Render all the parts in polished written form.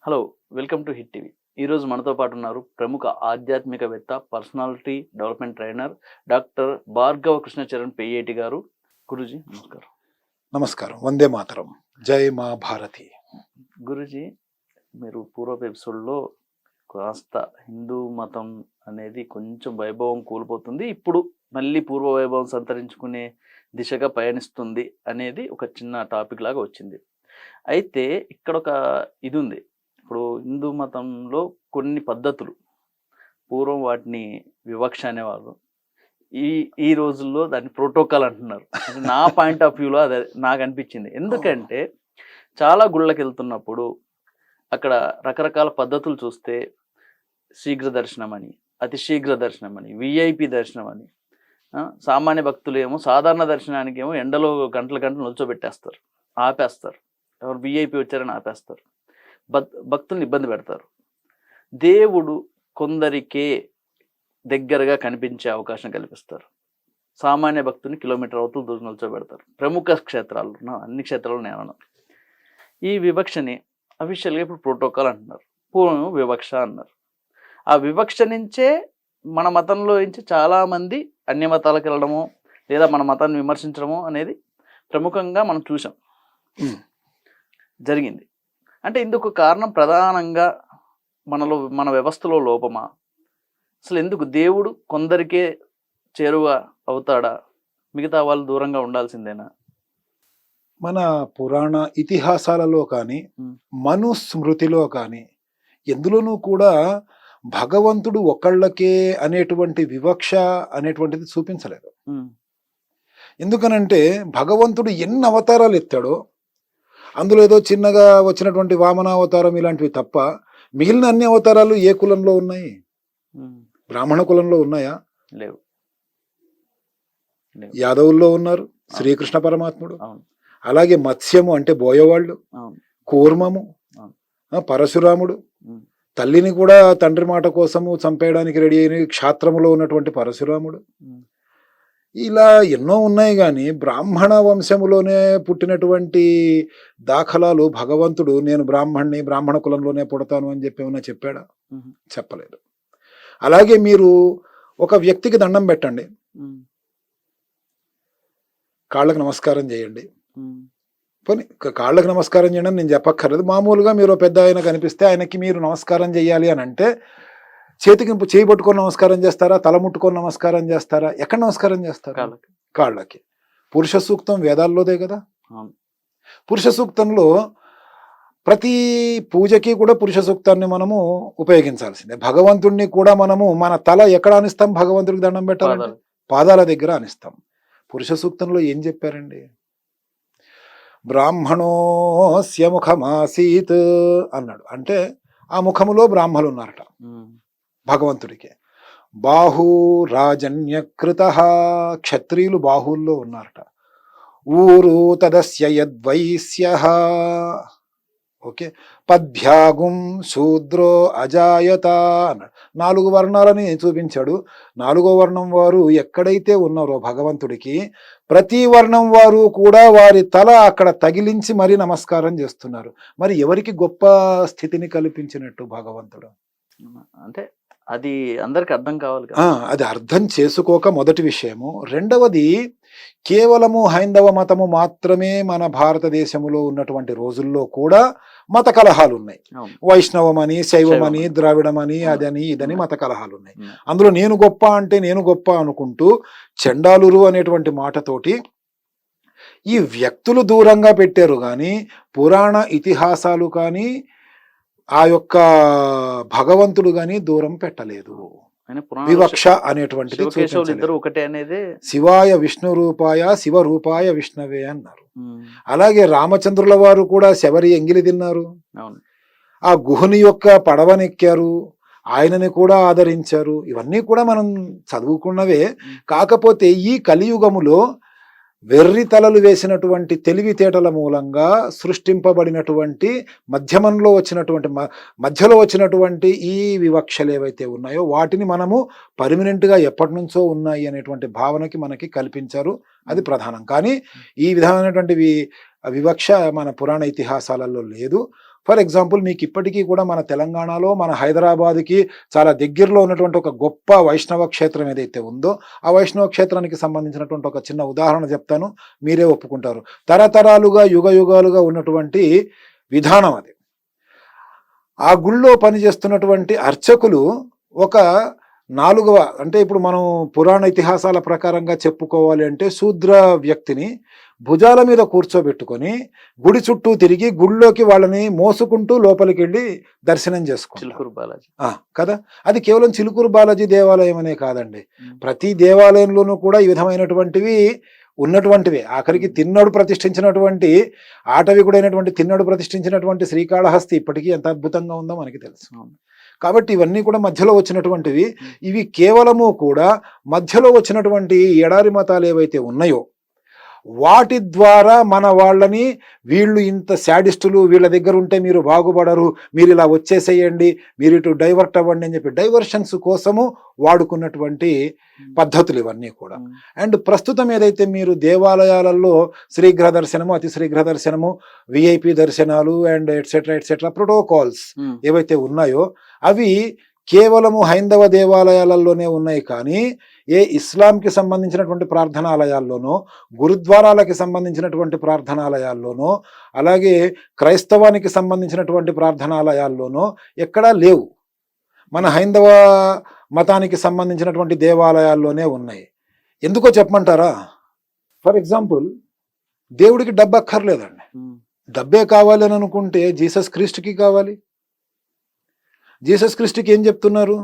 Hello! Welcome to Hit TV. ఈరోజు మనతో పాటు ఉన్నారు ప్రముఖ ఆధ్యాత్మికవేత్త, personality development trainer doctor Bhargava Krishnacharan P A T గారు. గురూజీ నమస్కారం. నమస్కారం. వందే మాతరం. జై మా భారతి. గురూజీ, మీరు పూర్వపు ఎపిసోడ్‌లో కాస్త హిందూ మతం అనేది కొంచెం వైభవం కోల్పోతుంది. ఇప్పుడు మళ్ళీ పూర్వ వైభవం సంతరించుకునే దిశగా పయనిస్తుంది అనేది ఒక చిన్న టాపిక్ లాగా వచ్చింది. అయితే ఇక్కడ ఒక ఇది ఉంది. ఇప్పుడు హిందూ మతంలో కొన్ని పద్ధతులు పూర్వం వాటిని వివక్ష అనేవారు. ఈ ఈ రోజుల్లో దాన్ని ప్రోటోకాల్ అంటున్నారు. అంటే నా పాయింట్ ఆఫ్ వ్యూలో అది నాకు అనిపించింది. ఎందుకంటే చాలా గుళ్ళకి వెళ్తున్నప్పుడు అక్కడ రకరకాల పద్ధతులు చూస్తే శీఘ్ర దర్శనం అని, అతి శీఘ్ర దర్శనం అని, విఐపి దర్శనం అని, సామాన్య భక్తులు ఏమో సాధారణ దర్శనానికి ఏమో ఎండలో గంటల గంటలు నిల్చోబెట్టేస్తారు, ఆపేస్తారు. ఎవరు విఐపి వచ్చారని ఆపేస్తారు, భక్తుల్ని ఇబ్బంది పెడతారు. దేవుడు కొందరికే దగ్గరగా కనిపించే అవకాశం కల్పిస్తారు. సామాన్య భక్తుని కిలోమీటర్ అవతల దూరం నిల్చోబెడతారు. ప్రముఖ క్షేత్రాలు, అన్ని క్షేత్రాలు నేను అనను. ఈ వివక్షని అఫీషియల్గా ఇప్పుడు ప్రోటోకాల్ అంటున్నారు, పూర్వం వివక్ష అన్నారు. ఆ వివక్ష నుంచే మన మతంలో నుంచి చాలామంది అన్య మతాలకు వెళ్ళడము లేదా మన మతాన్ని విమర్శించడము అనేది ప్రముఖంగా మనం చూసాం, జరిగింది. అంటే ఇందుకు కారణం ప్రధానంగా మన వ్యవస్థలో లోపమా? అసలు ఎందుకు దేవుడు కొందరికే చేరువ అవుతాడా, మిగతా వాళ్ళు దూరంగా ఉండాల్సిందేనా? మన పురాణ ఇతిహాసాలలో కానీ మనుస్మృతిలో కానీ ఎందులోనూ కూడా భగవంతుడు ఒకళ్ళకే అనేటువంటి వివక్ష అనేటువంటిది చూపించలేదు. ఎందుకనంటే భగవంతుడు ఎన్ని అవతారాలు ఎత్తాడో అందులో ఏదో చిన్నగా వచ్చినటువంటి వామనావతారం ఇలాంటివి తప్ప మిగిలిన అన్ని అవతారాలు ఏ కులంలో ఉన్నాయి? బ్రాహ్మణ కులంలో ఉన్నాయా? లేవు. యాదవుల్లో ఉన్నారు శ్రీకృష్ణ పరమాత్ముడు. అలాగే మత్స్యము అంటే బోయవాళ్ళు, కూర్మము పరశురాముడు, తల్లిని కూడా తండ్రి మాట కోసము చంపేయడానికి రెడీ అయిన క్షాత్రములో ఉన్నటువంటి పరశురాముడు. ఇలా ఎన్నో ఉన్నాయి. కానీ బ్రాహ్మణ వంశములోనే పుట్టినటువంటి దాఖలాలు భగవంతుడు నేను బ్రాహ్మణ్ణి, బ్రాహ్మణ కులంలోనే పుడతాను అని చెప్పి ఏమన్నా చెప్పాడా? చెప్పలేదు. అలాగే మీరు ఒక వ్యక్తికి దండం పెట్టండి, కాళ్ళకు నమస్కారం చేయండి. పోనీ కాళ్ళకు నమస్కారం చేయడం నేను చెప్పక్కర్లేదు. మామూలుగా మీరు పెద్ద ఆయన కనిపిస్తే ఆయనకి మీరు నమస్కారం చేయాలి అని అంటే చేతికి చేయి పట్టుకొని నమస్కారం చేస్తారా, తల ముట్టుకొని నమస్కారం చేస్తారా? ఎక్కడ నమస్కారం చేస్తారా? కాళ్ళకి. పురుష సూక్తం వేదాల్లోదే కదా. పురుష సూక్తంలో ప్రతి పూజకి కూడా పురుష సూక్తాన్ని మనము ఉపయోగించాల్సిందే. భగవంతుడిని కూడా మనము మన తల ఎక్కడ అనిస్తాం? భగవంతుడికి దండం పెట్టాలంటే పాదాల దగ్గర అనిస్తాం. పురుష సూక్తంలో ఏం చెప్పారండి? బ్రాహ్మణోస్య ముఖమాసీత్ అన్నాడు. అంటే ఆ ముఖములో బ్రాహ్మలు ఉన్నారట భగవంతుడికి. బాహు రాజన్యకృత, క్షత్రియులు బాహుల్లో ఉన్నారట. ఊరు తదస్య యద్వైశ్య, ఓకే, పద్భ్యాగుం శూద్రో అజాయత అన్నాడు. 4 వర్ణాలని చూపించాడు. 4వ వర్ణం వారు ఎక్కడైతే ఉన్నారో భగవంతుడికి ప్రతి వర్ణం వారు కూడా వారి తల అక్కడ తగిలించి మరీ నమస్కారం చేస్తున్నారు. మరి ఎవరికి గొప్ప స్థితిని కల్పించినట్టు భగవంతుడు? అంటే అది అందరికి అర్థం కావాలి కదా. అది అర్థం చేసుకోక మొదటి విషయము. రెండవది, కేవలము హైందవ మతము మాత్రమే మన భారతదేశంలో ఉన్నటువంటి రోజుల్లో కూడా మత కలహాలు ఉన్నాయి. వైష్ణవమని, శైవమని, ద్రావిడమని, అదని ఇదని మత కలహాలు ఉన్నాయి. అందులో నేను గొప్ప అంటే నేను గొప్ప అనుకుంటూ చండాలురు అనేటువంటి మాటతోటి ఈ వ్యక్తులు దూరంగా పెట్టారు. కానీ పురాణ ఇతిహాసాలు కానీ ఆ యొక్క భగవంతుడు గాని దూరం పెట్టలేదు. వివక్ష అనేటువంటిది ఒకటే అనేది. శివాయ విష్ణు రూపాయ శివ రూపాయ విష్ణవే అన్నారు. అలాగే రామచంద్రుల వారు కూడా శబరి ఎంగిలి తిన్నారు. ఆ గుహుని యొక్క పడవనెక్కారు, ఆయనని కూడా ఆదరించారు. ఇవన్నీ కూడా మనం చదువుకున్నవే. కాకపోతే ఈ కలియుగములో వెర్రి తలలు వేసినటువంటి తెలివితేటల మూలంగా సృష్టింపబడినటువంటి మధ్యలో వచ్చినటువంటి ఈ వివక్షలు ఏవైతే ఉన్నాయో వాటిని మనము పర్మనెంట్గా ఎప్పటి నుంచో ఉన్నాయి అనేటువంటి భావనకి మనకి కల్పించారు. అది ప్రధానం. కానీ ఈ విధమైనటువంటి వివక్ష మన పురాణ ఇతిహాసాలలో లేదు. ఫర్ ఎగ్జాంపుల్ మీకు ఇప్పటికీ కూడా మన తెలంగాణలో మన హైదరాబాద్కి చాలా దగ్గరలో ఉన్నటువంటి ఒక గొప్ప వైష్ణవ క్షేత్రం ఏదైతే ఉందో ఆ వైష్ణవ క్షేత్రానికి సంబంధించినటువంటి ఒక చిన్న ఉదాహరణ చెప్తాను, మీరే ఒప్పుకుంటారు. తరతరాలుగా యుగ యుగాలుగా ఉన్నటువంటి విధానం అది. ఆ గుళ్ళో పనిచేస్తున్నటువంటి అర్చకులు ఒక 4వ అంటే ఇప్పుడు మనం పురాణ ఇతిహాసాల ప్రకారంగా చెప్పుకోవాలి అంటే శూద్ర వ్యక్తిని భుజాల మీద కూర్చోబెట్టుకొని గుడి చుట్టూ తిరిగి గుడిలోకి వాళ్ళని మోసుకుంటూ లోపలికి వెళ్ళి దర్శనం చేసుకుంటారు. చిలుకూరు బాలాజీ కదా, అది కేవలం చిలుకూరు బాలాజీ దేవాలయం అనే కాదండి, ప్రతి దేవాలయంలోనూ కూడా ఈ విధమైనటువంటివి ఉన్నటువంటివి. ఆఖరికి తిన్నడు ప్రతిష్ఠించినటువంటి ఆటవికుడైనటువంటి తిన్నడు ప్రతిష్ఠించినటువంటి శ్రీకాళహస్తి ఇప్పటికీ ఎంత అద్భుతంగా ఉందో మనకి తెలుసు. కాబట్టి ఇవన్నీ కూడా మధ్యలో వచ్చినటువంటివి. ఇవి కేవలము కూడా మధ్యలో వచ్చినటువంటి ఎడారి మతాలు ఏవైతే ఉన్నాయో వాటి ద్వారా మన వాళ్ళని వీళ్ళు ఇంత శాడిస్టులు, వీళ్ళ దగ్గర ఉంటే మీరు బాగుపడరు, మీరు ఇలా వచ్చేసేయండి, మీరు ఇటు డైవర్ట్ అవ్వండి అని చెప్పి డైవర్షన్స్ కోసము వాడుకున్నటువంటి పద్ధతులు ఇవన్నీ కూడా. అండ్ ప్రస్తుతం ఏదైతే మీరు దేవాలయాలలో శీఘ్ర దర్శనము, అతి శీఘ్ర దర్శనము, విఐపి దర్శనాలు అండ్ ఎట్సెట్రా ప్రోటోకాల్స్ ఏవైతే ఉన్నాయో అవి కేవలము హైందవ దేవాలయాలలోనే ఉన్నాయి. కానీ ఏ ఇస్లాంకి సంబంధించినటువంటి ప్రార్థనాలయాల్లోనో, గురుద్వారాలకి సంబంధించినటువంటి ప్రార్థనాలయాల్లోనో, అలాగే క్రైస్తవానికి సంబంధించినటువంటి ప్రార్థనాలయాల్లోనో ఎక్కడా లేవు. మన హైందవ మతానికి సంబంధించినటువంటి దేవాలయాల్లోనే ఉన్నాయి. ఎందుకో చెప్పమంటారా? ఫర్ ఎగ్జాంపుల్, దేవుడికి డబ్బు అక్కర్లేదండి. డబ్బే కావాలి అని అనుకుంటే జీసస్ క్రీస్తుకి కావాలి. జీసస్ క్రీస్తుకి ఏం చెప్తున్నారు?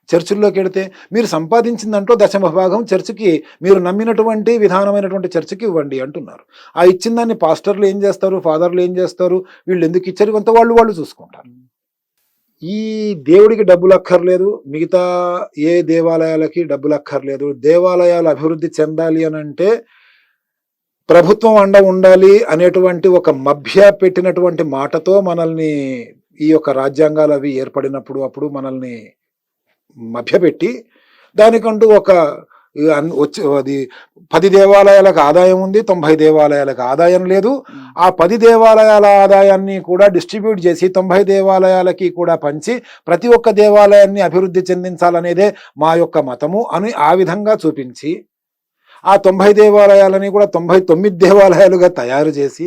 చర్చిల్లోకి వెడితే మీరు సంపాదించిన దాంట్లో 10% చర్చికి, మీరు నమ్మినటువంటి విధానమైనటువంటి చర్చికి ఇవ్వండి అంటున్నారు. ఆ ఇచ్చిన దాన్ని పాస్టర్లు ఏం చేస్తారు, ఫాదర్లు ఏం చేస్తారు, వీళ్ళు ఎందుకు ఇచ్చారు, ఇవంతా వాళ్ళు చూసుకుంటారు. ఈ దేవుడికి డబ్బులు అక్కర్లేదు, మిగతా ఏ దేవాలయాలకి డబ్బులు అక్కర్లేదు. దేవాలయాలు అభివృద్ధి చెందాలి అని అంటే ప్రభుత్వం అండ ఉండాలి అనేటువంటి ఒక మభ్య పెట్టినటువంటి మాటతో మనల్ని ఈ యొక్క రాజ్యాంగాలు అవి ఏర్పడినప్పుడు అప్పుడు మనల్ని మభ్యపెట్టి దానికంటూ ఒక అది 10 దేవాలయాలకు ఆదాయం ఉంది, 90 దేవాలయాలకు ఆదాయం లేదు. ఆ 10 దేవాలయాల ఆదాయాన్ని కూడా డిస్ట్రిబ్యూట్ చేసి 90 దేవాలయాలకి కూడా పంచి ప్రతి ఒక్క దేవాలయాన్ని అభివృద్ధి చెందించాలనేదే మా యొక్క మతము అని ఆ విధంగా చూపించి ఆ 90 దేవాలయాలని కూడా 99 దేవాలయాలుగా తయారు చేసి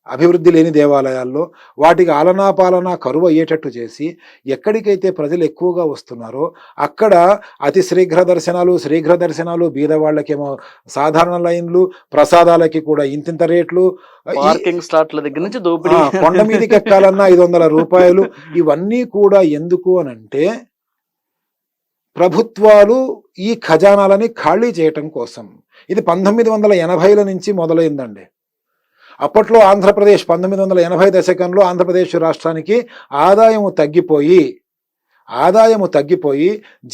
అభివృద్ధి లేని దేవాలయాల్లో వాటికి ఆలనా పాలనా కరువు అయ్యేటట్టు చేసి ఎక్కడికైతే ప్రజలు ఎక్కువగా వస్తున్నారో అక్కడ అతి శీఘ్ర దర్శనాలు బీదవాళ్ళకేమో సాధారణ లైన్లు, ప్రసాదాలకి కూడా ఇంతింత రేట్లు, పార్కింగ్ స్లాట్ల దగ్గర నుంచి దోపిడీ, కొండ మీదకి ఎక్కాలన్నా 500 రూపాయలు. ఇవన్నీ కూడా ఎందుకు అనంటే ప్రభుత్వాలు ఈ ఖజానాలని ఖాళీ చేయటం కోసం. ఇది 1980ల నుంచి మొదలైందండి. అప్పట్లో ఆంధ్రప్రదేశ్ 1980 దశకంలో ఆంధ్రప్రదేశ్ రాష్ట్రానికి ఆదాయము తగ్గిపోయి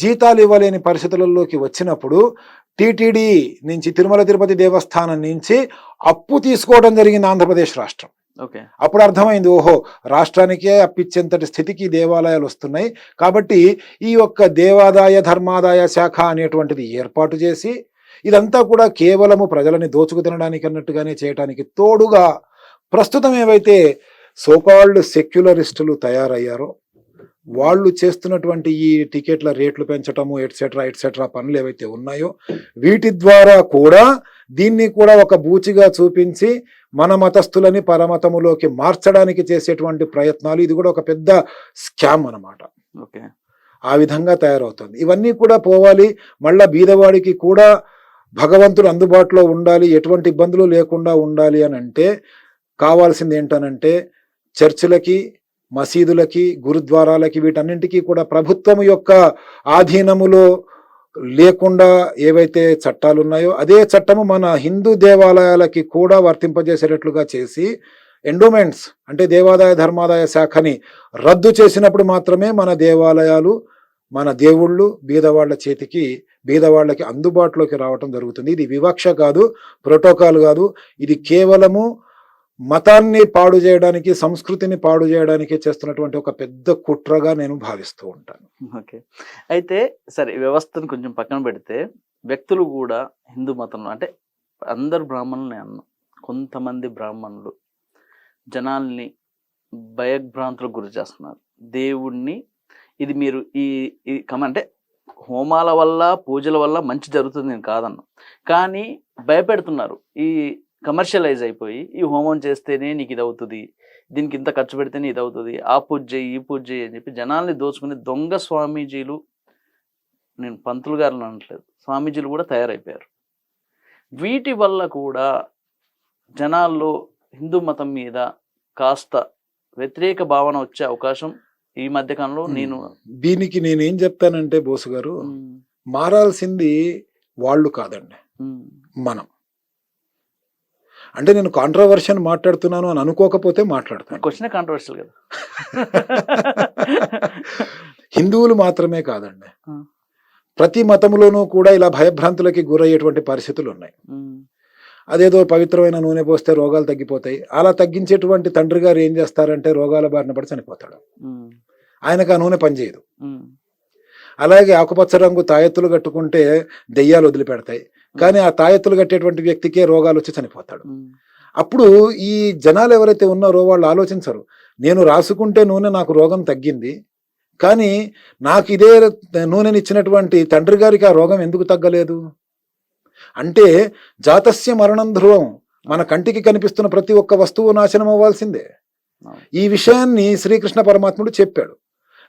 జీతాలు ఇవ్వలేని పరిస్థితులలోకి వచ్చినప్పుడు టీటీడీ నుంచి, తిరుమల తిరుపతి దేవస్థానం నుంచి అప్పు తీసుకోవడం జరిగింది ఆంధ్రప్రదేశ్ రాష్ట్రం. అప్పుడు అర్థమైంది, ఓహో రాష్ట్రానికే అప్పిచ్చేంతటి స్థితికి దేవాలయాలు వస్తున్నాయి, కాబట్టి ఈ యొక్క దేవాదాయ ధర్మాదాయ శాఖ అనేటువంటిది ఏర్పాటు చేసి ఇదంతా కూడా కేవలము ప్రజలని దోచుకు తినడానికి అన్నట్టుగానే చేయడానికి తోడుగా ప్రస్తుతం ఏవైతే సోకాల్డ్ సెక్యులరిస్టులు తయారయ్యారో వాళ్ళు చేస్తున్నటువంటి ఈ టికెట్ల రేట్లు పెంచటము ఎట్సెట్రా పనులు ఏవైతే ఉన్నాయో వీటి ద్వారా కూడా దీన్ని కూడా ఒక బూచిగా చూపించి మన మతస్థులని పరమతములోకి మార్చడానికి చేసేటువంటి ప్రయత్నాలు, ఇది కూడా ఒక పెద్ద స్కామ్ అన్నమాట. ఆ విధంగా తయారవుతుంది. ఇవన్నీ కూడా పోవాలి. మళ్ళా బీదవాడికి కూడా భగవంతుడు అందుబాటులో ఉండాలి, ఎటువంటి ఇబ్బందులు లేకుండా ఉండాలి అని అంటే కావాల్సింది ఏంటనంటే చర్చిలకి, మసీదులకి, గురుద్వారాలకి, వీటన్నింటికీ కూడా ప్రభుత్వం యొక్క ఆధీనములో లేకుండా ఏవైతే చట్టాలు ఉన్నాయో అదే చట్టము మన హిందూ దేవాలయాలకి కూడా వర్తింపజేసేటట్లుగా చేసి ఎండోమెంట్స్ అంటే దేవాదాయ ధర్మాదాయ శాఖని రద్దు చేసినప్పుడు మాత్రమే మన దేవాలయాలు, మన దేవుళ్ళు బీదవాళ్ల చేతికి, బీదవాళ్ళకి అందుబాటులోకి రావటం జరుగుతుంది. ఇది వివక్ష కాదు, ప్రోటోకాల్ కాదు, ఇది కేవలము మతాన్ని పాడు చేయడానికి, సంస్కృతిని పాడు చేయడానికి చేస్తున్నటువంటి ఒక పెద్ద కుట్రగా నేను భావిస్తూ ఉంటాను. అయితే సరే, వ్యవస్థను కొంచెం పక్కన పెడితే వ్యక్తులు కూడా హిందూ మతంలో, అంటే అందరు బ్రాహ్మణులనే అన్నాం, కొంతమంది బ్రాహ్మణులు జనాల్ని భయభ్రాంతులకు గురి చేస్తున్నారు దేవుణ్ణి. ఇది మీరు అంటే హోమాల వల్ల పూజల వల్ల మంచి జరుగుతుంది నేను కాదన్నా, కానీ భయపెడుతున్నారు. ఈ కమర్షియలైజ్ అయిపోయి ఈ హోమం చేస్తేనే నీకు ఇది అవుతుంది, దీనికి ఇంత ఖర్చు పెడితేనే ఇది అవుతుంది, ఆ పూజ చేయి ఈ పూజ చేయి అని చెప్పి జనాల్ని దోచుకునే దొంగ స్వామీజీలు, నేను పంతులు గారిని అనట్లేదు, స్వామీజీలు కూడా తయారైపోయారు. వీటి వల్ల కూడా జనాల్లో హిందూ మతం మీద కాస్త వ్యతిరేక భావన వచ్చే అవకాశం ఈ మధ్య కాలంలో దీనికి నేనేం చెప్తానంటే బోసు గారు, మారాల్సింది వాళ్ళు కాదండి, మనం. అంటే నేను కాంట్రవర్షన్ మాట్లాడుతున్నాను అని అనుకోకపోతే మాట్లాడతాను. క్వశ్చన్ కాంట్రవర్షియల్ కదా. హిందువులు మాత్రమే కాదండి, ప్రతి మతంలోనూ కూడా ఇలా భయభ్రాంతులకి గురయ్యేటువంటి పరిస్థితులు ఉన్నాయి. అదేదో పవిత్రమైన నూనె పోస్తే రోగాలు తగ్గిపోతాయి, అలా తగ్గించేటువంటి తండ్రి గారు ఏం చేస్తారంటే రోగాల బారిన పడి చనిపోతాడు, ఆయనకు ఆ నూనె పనిచేయదు. అలాగే ఆకుపచ్చ రంగు తాయెత్తులు కట్టుకుంటే దెయ్యాలు వదిలిపెడతాయి, కానీ ఆ తాయెత్తులు కట్టేటువంటి వ్యక్తికే రోగాలు వచ్చి చనిపోతాడు. అప్పుడు ఈ జనాలు ఎవరైతే ఉన్నారో వాళ్ళు ఆలోచించరు, నేను రాసుకుంటే నూనె నాకు రోగం తగ్గింది, కానీ నాకు ఇదే నూనెని ఇచ్చినటువంటి తండ్రి గారికి ఆ రోగం ఎందుకు తగ్గలేదు అంటే జాతస్య మరణం ధ్రువం. మన కంటికి కనిపిస్తున్న ప్రతి ఒక్క వస్తువు నాశనం అవ్వాల్సిందే. ఈ విషయాన్ని శ్రీకృష్ణ పరమాత్ముడు చెప్పాడు.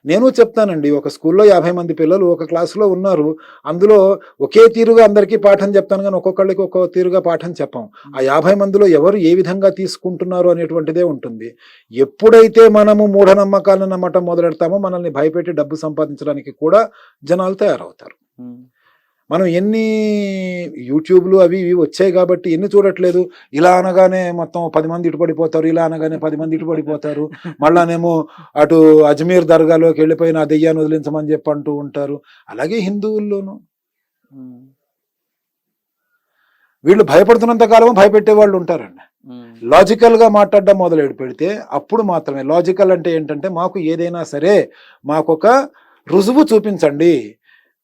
నేను చెప్తానండి, ఒక స్కూల్లో 50 మంది పిల్లలు ఒక క్లాసులో ఉన్నారు, అందులో ఒకే తీరుగా అందరికీ పాఠం చెప్తాను, కానీ ఒక్కొక్కళ్ళకి ఒక్కో తీరుగా పాఠం చెప్పాం. ఆ 50 మందిలో ఎవరు ఏ విధంగా తీసుకుంటున్నారు అనేటువంటిదే ఉంటుంది. ఎప్పుడైతే మనము మూఢనమ్మకాలను నమ్మటం మొదలెడతామో మనల్ని భయపెట్టి డబ్బు సంపాదించడానికి కూడా జనాలు తయారవుతారు. మనం ఎన్ని యూట్యూబ్లు అవి ఇవి వచ్చాయి కాబట్టి ఎన్ని చూడట్లేదు. ఇలా అనగానే మొత్తం 10 మంది ఇటు పడిపోతారు, ఇలా అనగానే 10 మంది ఇటు పడిపోతారు, మళ్ళానేమో అటు అజ్మీర్ దర్గాలోకి వెళ్ళిపోయిన ఆ దెయ్యాన్ని వదిలించమని చెప్పి అంటూ ఉంటారు. అలాగే హిందువుల్లోనూ వీళ్ళు భయపడుతున్నంత కాలం భయపెట్టే వాళ్ళు ఉంటారండి. లాజికల్ గా మాట్లాడడం మొదలెడు పెడితే అప్పుడు మాత్రమే, లాజికల్ అంటే ఏంటంటే మాకు ఏదైనా సరే మాకొక రుజువు చూపించండి,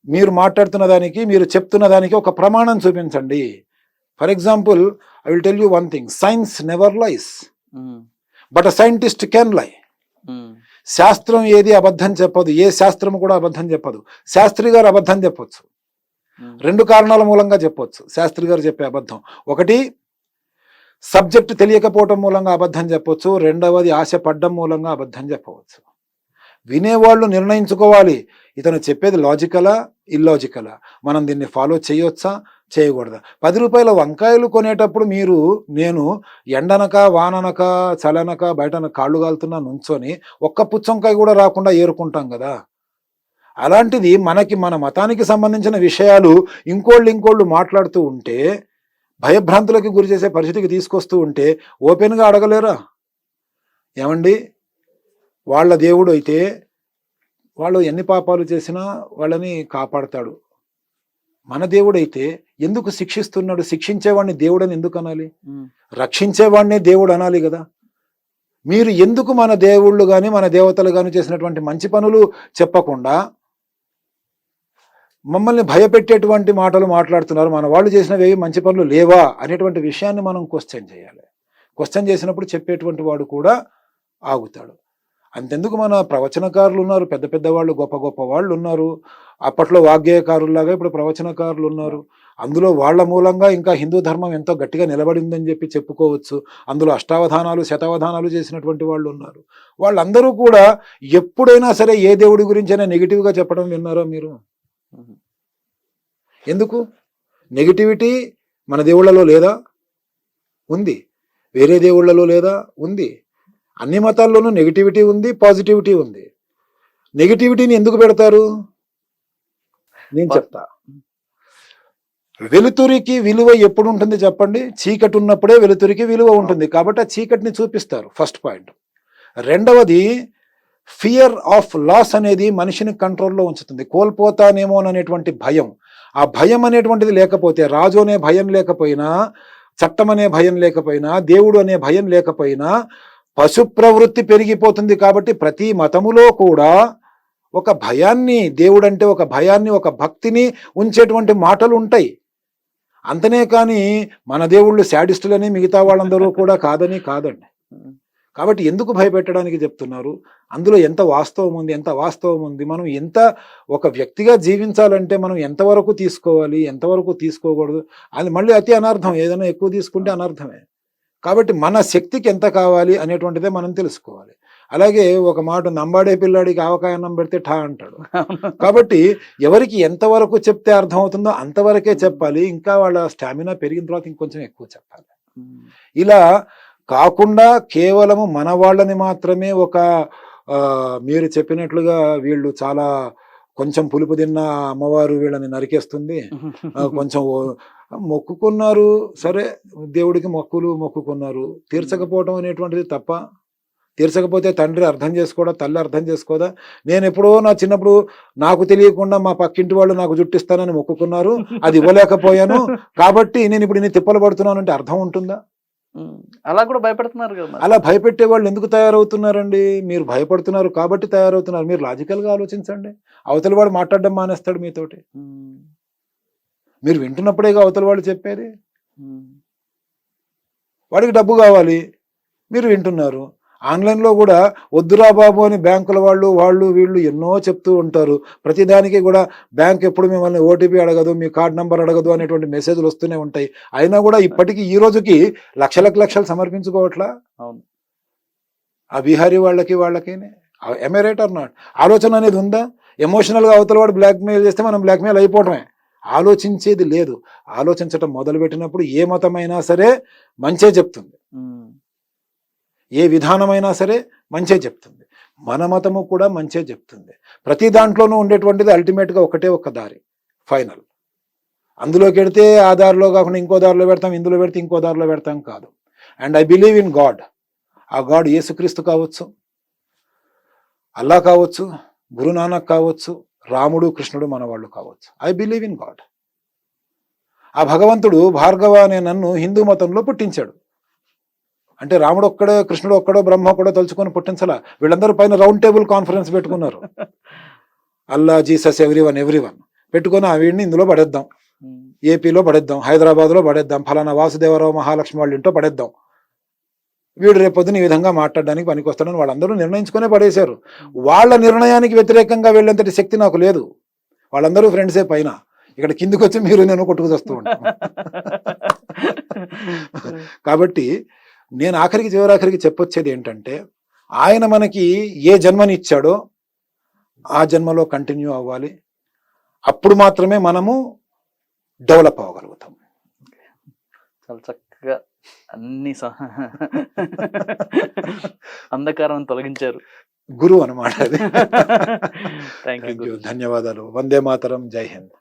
మీరు మాట్లాడుతున్న దానికి మీరు చెప్తున్న దానికి ఒక ప్రమాణం చూపించండి. For example, I will tell you one thing, science never lies but a scientist can లై. శాస్త్రం ఏది అబద్ధం చెప్పదు, ఏ శాస్త్రం కూడా అబద్ధం చెప్పదు. శాస్త్రి గారు అబద్ధం చెప్పొచ్చు, 2 కారణాల మూలంగా చెప్పొచ్చు శాస్త్రి గారు చెప్పే అబద్ధం. ఒకటి, సబ్జెక్ట్ తెలియకపోవటం మూలంగా అబద్ధం చెప్పొచ్చు, రెండవది ఆశ పడ్డం మూలంగా అబద్ధం చెప్పవచ్చు. వినేవాళ్ళు నిర్ణయించుకోవాలి, ఇతను చెప్పేది లాజికలా ఇల్లాజికలా, మనం దీన్ని ఫాలో చేయొచ్చా చేయకూడదా. 10 రూపాయల వంకాయలు కొనేటప్పుడు నేను ఎండనక వాననక చలనక బయటన కాళ్ళు కాలుతున్నా నుంచొని ఒక్క పుచ్చంకాయ కూడా రాకుండా ఏరుకుంటాం కదా. అలాంటిది మనకి మన మతానికి సంబంధించిన విషయాలు ఇంకోళ్ళు మాట్లాడుతూ ఉంటే, భయభ్రాంతులకి గురి చేసే పరిస్థితికి తీసుకొస్తూ ఉంటే ఓపెన్గా అడగలేరా? ఏమండి, వాళ్ళ దేవుడు అయితే వాళ్ళు ఎన్ని పాపాలు చేసినా వాళ్ళని కాపాడతాడు. మన దేవుడైతే ఎందుకు శిక్షిస్తున్నాడు? శిక్షించేవాడిని దేవుడని ఎందుకు అనాలి? రక్షించేవాడినే దేవుడు అనాలి కదా. మీరు ఎందుకు మన దేవుళ్ళు కానీ మన దేవతలు కానీ చేసినటువంటి మంచి పనులు చెప్పకుండా మమ్మల్ని భయపెట్టేటువంటి మాటలు మాట్లాడుతున్నారు? మన వాళ్ళు చేసినవి మంచి పనులు లేవా అనేటువంటి విషయాన్ని మనం క్వశ్చన్ చేయాలి. క్వశ్చన్ చేసినప్పుడు చెప్పేటువంటి వాడు కూడా ఆగుతాడు. అంతెందుకు, మన ప్రవచనకారులు ఉన్నారు, పెద్ద పెద్ద వాళ్ళు, గొప్ప గొప్ప వాళ్ళు ఉన్నారు. అప్పట్లో వాగ్గేయకారులాగా ఇప్పుడు ప్రవచనకారులు ఉన్నారు. అందులో వాళ్ళ మూలంగా ఇంకా హిందూ ధర్మం ఎంతో గట్టిగా నిలబడిందని చెప్పి చెప్పుకోవచ్చు. అందులో అష్టావధానాలు శతావధానాలు చేసినటువంటి వాళ్ళు ఉన్నారు. వాళ్ళందరూ కూడా ఎప్పుడైనా సరే ఏ దేవుడి గురించైనా నెగిటివ్గా చెప్పడం విన్నారో మీరు? ఎందుకు? నెగిటివిటీ మన దేవుళ్ళలో లేదా? ఉంది. వేరే దేవుళ్ళలో లేదా? ఉంది. అన్ని మతాల్లోనూ నెగిటివిటీ ఉంది, పాజిటివిటీ ఉంది. నెగిటివిటీని ఎందుకు పెడతారు? నేను చెప్తా. వెలుతురికి విలువ ఎప్పుడు ఉంటుంది చెప్పండి? చీకటి ఉన్నప్పుడే వెలుతురికి విలువ ఉంటుంది, కాబట్టి ఆ చీకటిని చూపిస్తారు. First point. రెండవది, ఫియర్ ఆఫ్ లాస్ అనేది మనిషిని కంట్రోల్లో ఉంచుతుంది. కోల్పోతానేమో అనేటువంటి భయం. ఆ భయం అనేటువంటిది లేకపోతే, రాజు అనే భయం లేకపోయినా, చట్టం అనే భయం లేకపోయినా, దేవుడు అనే భయం లేకపోయినా పశు ప్రవృత్తి పెరిగిపోతుంది. కాబట్టి ప్రతి మతములో కూడా ఒక భయాన్ని, దేవుడంటే ఒక భయాన్ని, ఒక భక్తిని ఉంచేటువంటి మాటలు ఉంటాయి. అంతనే కానీ మన దేవుళ్ళు శాడిస్టులని మిగతా వాళ్ళందరూ కూడా కాదండి. కాబట్టి ఎందుకు భయపెట్టడానికి చెప్తున్నారు? అందులో ఎంత వాస్తవం ఉంది, ఎంత వాస్తవం ఉంది, మనం ఎంత ఒక వ్యక్తిగా జీవించాలంటే మనం ఎంతవరకు తీసుకోవాలి, ఎంతవరకు తీసుకోకూడదు, అది మళ్ళీ అతి అనర్థం. ఏదైనా ఎక్కువ తీసుకుంటే అనర్థమే. కాబట్టి మన శక్తికి ఎంత కావాలి అనేటువంటిదే మనం తెలుసుకోవాలి. అలాగే ఒక మాట ఉంది, అంబాడే పిల్లాడికి ఆవకాయ అన్నం పెడితే ఠా అంటాడు. కాబట్టి ఎవరికి ఎంతవరకు చెప్తే అర్థమవుతుందో అంతవరకే చెప్పాలి. ఇంకా వాళ్ళ స్టామినా పెరిగిన తర్వాత ఇంకొంచెం ఎక్కువ చెప్పాలి. ఇలా కాకుండా కేవలము మన వాళ్ళని మాత్రమే ఒక మీరు చెప్పినట్లుగా వీళ్ళు చాలా కొంచెం పులుపు తిన్న అమ్మవారు వీళ్ళని నరికేస్తుంది, కొంచెం మొక్కుకున్నారు, సరే దేవుడికి మొక్కుకున్నారు, తీర్చకపోవడం అనేటువంటిది తప్ప. తీర్చకపోతే తండ్రి అర్థం చేసుకోదా, తల్లి అర్థం చేసుకోదా? నేను ఎప్పుడో నా చిన్నప్పుడు నాకు తెలియకుండా మా పక్కింటి వాళ్ళు నాకు జుట్టిస్తానని మొక్కుకున్నారు, అది ఇవ్వలేకపోయాను, కాబట్టి నేను ఇప్పుడు ఇన్ని తిప్పలు పడుతున్నాను అంటే అర్థం ఉంటుందా? అలా కూడా భయపడుతున్నారు కదా. అలా భయపెట్టే వాళ్ళు ఎందుకు తయారవుతున్నారండి? మీరు భయపడుతున్నారు కాబట్టి తయారవుతున్నారు. మీరు లాజికల్గా ఆలోచించండి. అవతల వాడు మాట్లాడడం మానేస్తాడు మీతోటి. మీరు వింటున్నప్పుడేగా అవతల వాడు చెప్పేది. వాడికి డబ్బు కావాలి, మీరు వింటున్నారు. ఆన్లైన్లో కూడా వద్దురా బాబు అని బ్యాంకుల వాళ్ళు వీళ్ళు ఎన్నో చెప్తూ ఉంటారు. ప్రతిదానికి కూడా బ్యాంక్ ఎప్పుడు మిమ్మల్ని ఓటీపీ అడగదు, మీ కార్డ్ నెంబర్ అడగదు అనేటువంటి మెసేజ్లు వస్తూనే ఉంటాయి. అయినా కూడా ఇప్పటికీ ఈ రోజుకి లక్షలు సమర్పించుకోవట్లా. అవును. ఆ బీహారీ వాళ్ళకి ఎమ్ రైట్ ఆర్ నాట్? ఆలోచన అనేది ఉందా? ఎమోషనల్గా అవతల వాడు బ్లాక్మెయిల్ చేస్తే మనం బ్లాక్మెయిల్ అయిపోవటమే. ఆలోచించేది లేదు. ఆలోచించటం మొదలుపెట్టినప్పుడు ఏ మతమైనా సరే మంచే చెప్తుంది, ఏ విధానమైనా సరే మంచే చెప్తుంది. మన మతము కూడా మంచే చెప్తుంది. ప్రతి దాంట్లోనూ ఉండేటువంటిది అల్టిమేట్గా ఒకటే ఒక దారి, ఫైనల్. అందులోకి వెడితే ఆ దారిలో కాకుండా ఇంకో దారిలో పెడతాం, ఇందులో పెడితే ఇంకో దారిలో పెడతాం కాదు. And I believe in God. ఆ గాడ్ యేసుక్రీస్తు కావచ్చు, అల్లా కావచ్చు, గురునానక్ కావచ్చు, రాముడు కృష్ణుడు మన వాళ్ళు కావచ్చు. I believe in God. ఆ భగవంతుడు భార్గవ అనే నన్ను హిందూ మతంలో పుట్టించాడు. అంటే రాముడు ఒక్కడో, కృష్ణుడు ఒక్కడో, బ్రహ్మ ఒక్కడో తలుచుకొని పుట్టించలా. వీళ్ళందరూ పైన రౌండ్ టేబుల్ కాన్ఫరెన్స్ పెట్టుకున్నారు. అల్లా, జీసస్, ఎవ్రీవన్ పెట్టుకొని ఆ వీడిని ఇందులో పడేద్దాం, ఏపీలో పడేద్దాం, హైదరాబాద్లో పడేద్దాం, ఫలానా వాసుదేవరావు మహాలక్ష్మి వాళ్ళ ఇంట్లో పడేద్దాం. వీడు రేపొద్దున ఈ విధంగా మాట్లాడడానికి పనికొస్తాడని వాళ్ళందరూ నిర్ణయించుకునే పడేశారు. వాళ్ళ నిర్ణయానికి వ్యతిరేకంగా వెళ్ళేంతటి శక్తి నాకు లేదు. వాళ్ళందరూ ఫ్రెండ్సే పైన. ఇక్కడ కిందికి వచ్చి మీరు నేను కొట్టుకు వస్తూ ఉంటాం. కాబట్టి నేను చివరాఖరికి చెప్పొచ్చేది ఏంటంటే, ఆయన మనకి ఏ జన్మని ఇచ్చాడో ఆ జన్మలో కంటిన్యూ అవ్వాలి. అప్పుడు మాత్రమే మనము డెవలప్ అవ్వగలుగుతాం. చాలా చక్కగా అన్ని అంధకారం తొలగించారు. గురువు అన్నమాట అది. Thank you. ధన్యవాదాలు. వందే మాతరం. జై హింద్.